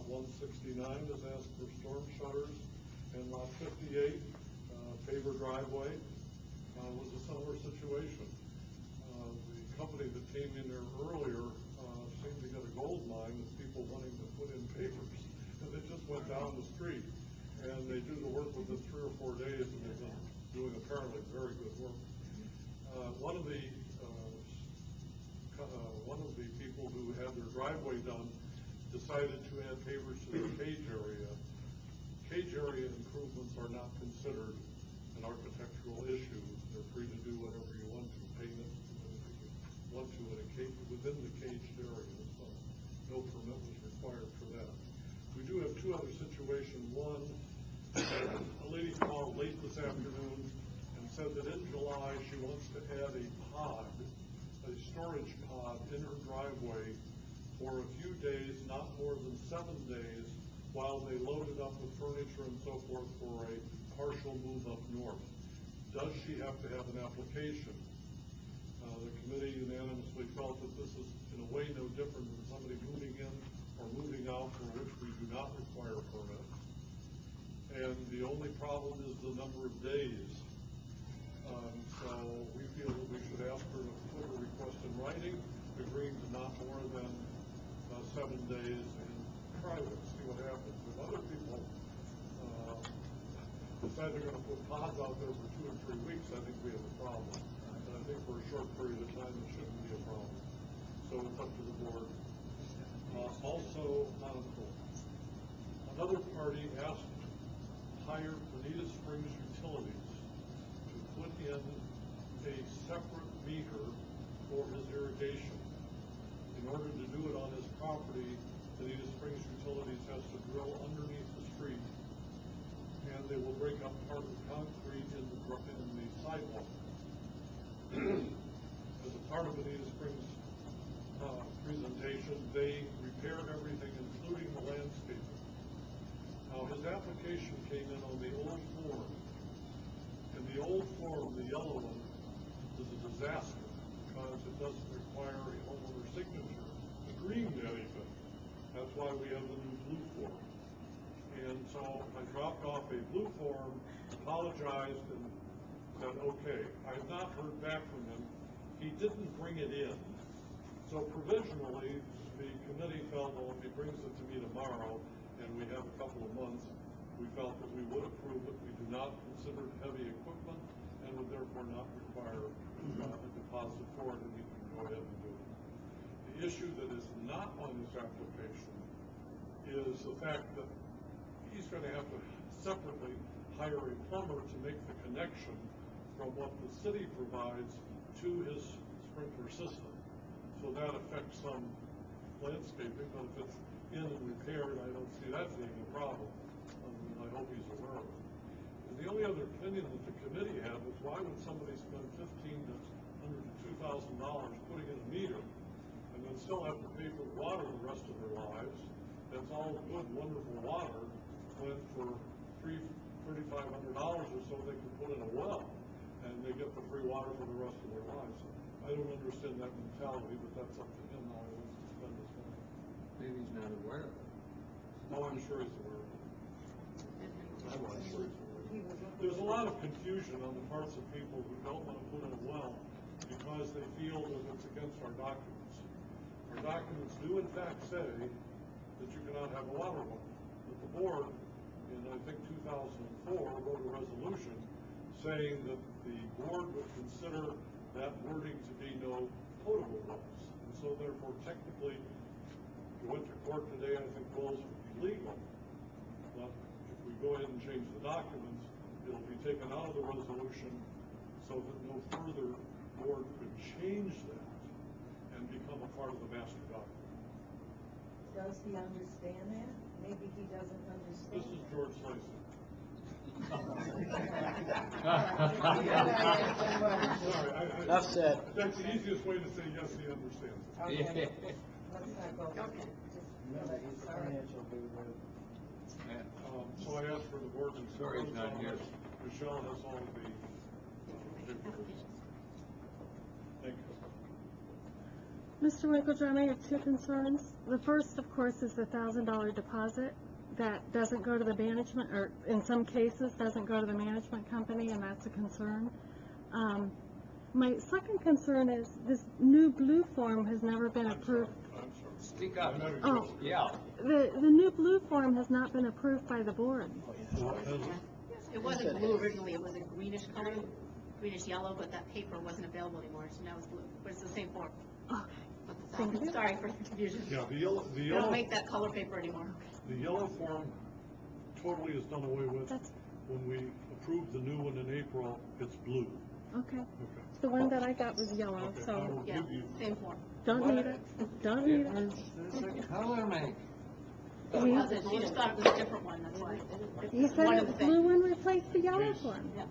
lot 169 has asked for storm shutters, and lot 58, paver driveway, was a similar situation. The company that came in there earlier seemed to get a gold mine of people wanting to put in pavers, and they just went down the street, and they do the work within 3 or 4 days, and they've been doing apparently very good work. One of the people who had their driveway done decided to add pavers to their cage area. Cage area improvements are not considered an architectural issue. They're free to do whatever you want to, paint it whatever you want to in a cage, within the caged area. So no permit was required for that. We do have 2 other situations. One, a lady called late this afternoon and said that in July she wants to add a pod, a storage pod in her driveway for a few days, not more than 7 days, while they load it up with furniture and so forth for a partial move up north. Does she have to have an application? The committee unanimously felt that this is in a way no different than somebody moving in or moving out, for which we do not require permits. And the only problem is the number of days. So we feel that we should ask her to put a request in writing, agreeing to not more than 7 days in private, see what happens. If other people decide they're going to put pods out there for 2 or 3 weeks, I think we have a problem. And I think for a short period of time, it shouldn't be a problem. So it's up to the board. Also, another party asked to hire Bonita Springs Utilities to put in a separate meter for his irrigation. In order to do it on his property, Bonita Springs Utilities has to drill underneath the street, and they will break up part of the concrete in the sidewalk. As a part of Bonita Springs presentation, they repaired everything, including the landscaping. Now, his application came in on the old form, and the old form, the yellow one, is a disaster because it doesn't require a homeowner signature agreeing to anything. That's why we have the new blue form. And so I dropped off a blue form, apologized, and said, okay. I have not heard back from him. He didn't bring it in. So provisionally, the committee felt, well, if he brings it to me tomorrow, and we have a couple of months, we felt that we would approve it. We do not consider it heavy equipment, and would therefore not require a deposit for it, and we can go ahead and do it. The issue that is not on this application is the fact that he's going to have to separately hire a plumber to make the connection from what the city provides to his sprinkler system. So that affects some landscaping, but if it's in and repaired, I don't see that being a problem. I hope he's aware of it. And the only other opinion that the committee had was, why would somebody spend $1,500 to $2,000 putting in a meter and then still have to pay for water the rest of their lives? That's all good, wonderful water, when for $3,500 or so they can put in a well and they get the free water for the rest of their lives. I don't understand that mentality, but that's up to him how he wants to spend his money. Maybe he's not aware of it. Oh, I'm sure he's aware of it. I'm sure he's aware of it. There's a lot of confusion on the parts of people who don't want to put in a well because they feel that it's against our documents. Our documents do in fact say that you cannot have a water well. But the board, in I think 2004, wrote a resolution saying that the board would consider that wording to be no potable wells. And so therefore, technically, if you went to court today, I think wells would be legal. But if we go ahead and change the documents, it'll be taken out of the resolution so that no further board could change that and become a part of the master document. Does he understand that? Maybe he doesn't understand. This is George Slayson. Sorry, Enough said. That's the easiest way to say yes, he understands. Okay. Let's not go. Okay. He's a financial guru. So I asked for the board to. Sorry, he's not here. Michelle has all of the papers. Thank you. Mr. Winklejohn, I have two concerns. The first, of course, is the $1,000 deposit that doesn't go to the management, or in some cases doesn't go to the management company, and that's a concern. My second concern is this new blue form has never been approved. I'm sorry. Speak up. Oh. Yeah. The new blue form has not been approved by the board. It wasn't blue originally, it was a greenish color, greenish yellow, but that paper wasn't available anymore, so now it's blue. But it's the same form. Okay. Thank you. Sorry for the confusion. Yeah, They don't make that color paper anymore. the yellow form totally is done away with. That's, When we approved the new one in April, it's blue. okay. Okay. The one that I got was yellow, Okay, I so will Yeah, give you, same form. don't need it. Don't need it. There's a color make. It wasn't, she just thought it was a different one, that's why. You One said and the the same. blue one replaced the yellow Yes. one. Yeah.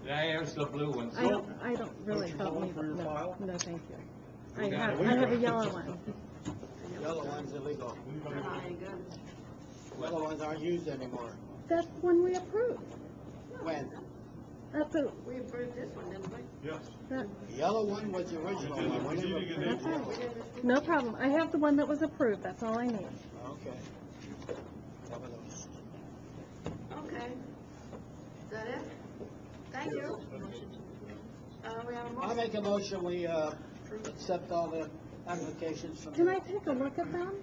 There's the blue one. I don't really you felt want need for your no, file? no, thank you. You got it. I have a yellow one. Yellow one's illegal. They're not any good. Yellow ones aren't used anymore. That's one we approved. When? That's a, We approved this one, didn't we? yes. that, The yellow one was the original one. We never Meeting in approved that's April. right. No problem. I have the one that was approved. That's all I need. Okay. Cover those. Okay. Is that it? Thank you. We have a I'll motion. make a motion, we, accept all the applications from. Can I take a look at them?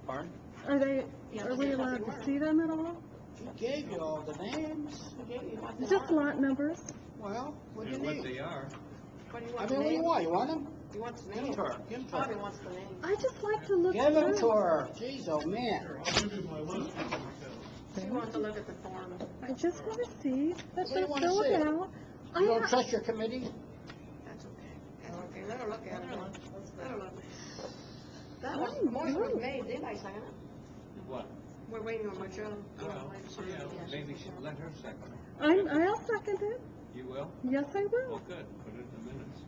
Pardon? Are they, Yeah, are we allowed to see them at all? He gave you all the names. We gave you what they Just are. lot numbers? Well, what do you And what need? they are. What do you I want, mean, the what do you name? want? You want them? You want the Give name? them to her. Give them to Probably her. wants the name. I just like to look Give them to through. her. Jeez, oh man. I'll give you my list. She wants to look at the form. I just want to see that What do you they're wanna filled see? out. I You don't ha- trust your committee? That's okay. That's okay. Let her look at it. Let her look. That was, Oh, motion was good. made, did I second it? What? We're waiting on Michelle. Well, yeah, maybe let her second. I'll second it. You will? Yes, I Oh, will. good. Put it in the minutes.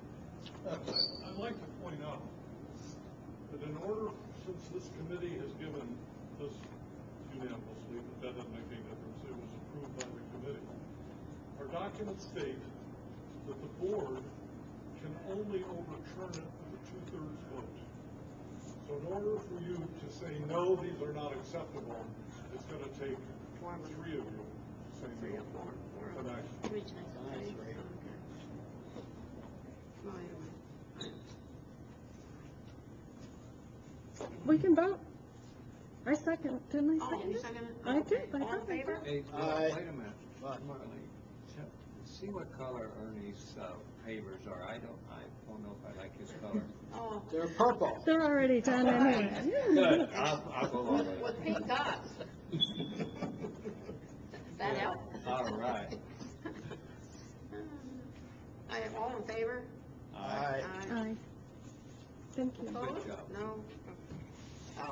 I'd like to point out that in order, since this committee has given this unanimously, but that doesn't make any difference, it was approved by the committee. Our documents state that the board can only overturn it with a 2/3 vote. So in order for you to say, no, these are not acceptable, it's gonna take 3 of you to say no tonight. Three times. Nice, right. We can vote. I second, didn't I Oh, second you it? second it? I did, I All in thought I favor? did. Hey, Aye. wait a minute. What? Marlene, see what color Ernie's pavers are. I don't know if I like his color. Oh, They're purple. They're already done anyway. Good. I'll go along with it. with pink dots. That help? All right. I have all in favor? Aye. Aye. Thank you. Opposed? job. No?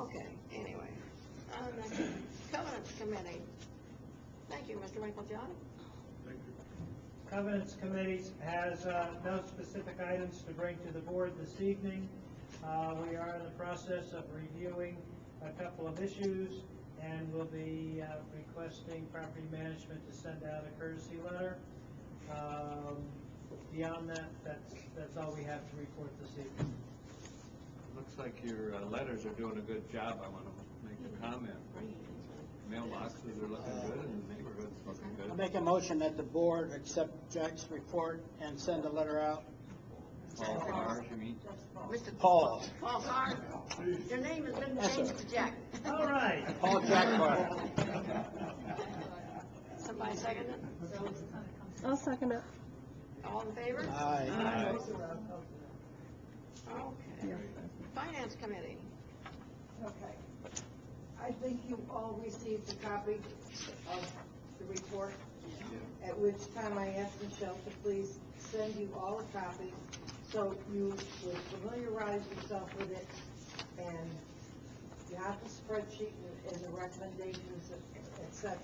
Okay, anyway. Covenants Committee. Thank you, Mr. Winklejohn. Thank you. Covenants Committee has no specific items to bring to the board this evening. We are in the process of reviewing a couple of issues, and we'll be requesting property management to send out a courtesy letter. Beyond that, that's all we have to report this evening. Looks like your letters are doing a good job. I want to make a comment. Mailboxes are looking good and the neighborhood's looking I good. make a motion that the board accept Jack's report and send a letter out. All cars, you mean? Mr. Paul. Paul Carr, your name has been Yes, sir. changed to Jack. All right. Paul Jack Carter. Somebody second it? I'll second it. All in favor? Aye. Aye. Okay. Yes. Finance Committee. Okay. I think you all received a copy of the report, at which time I asked Michelle to please send you all a copy, so you will familiarize yourself with it, and you have the spreadsheet and the recommendations, et cetera.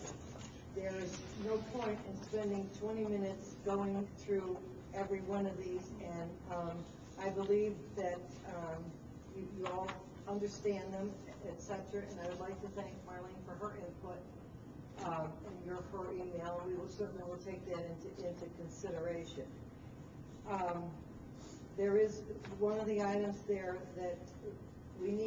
There is no point in spending 20 minutes going through every one of these, and I believe that you all understand them, et cetera, and I would like to thank Marlene for her input and her email. We will certainly take that into consideration. there is one of the items there that we need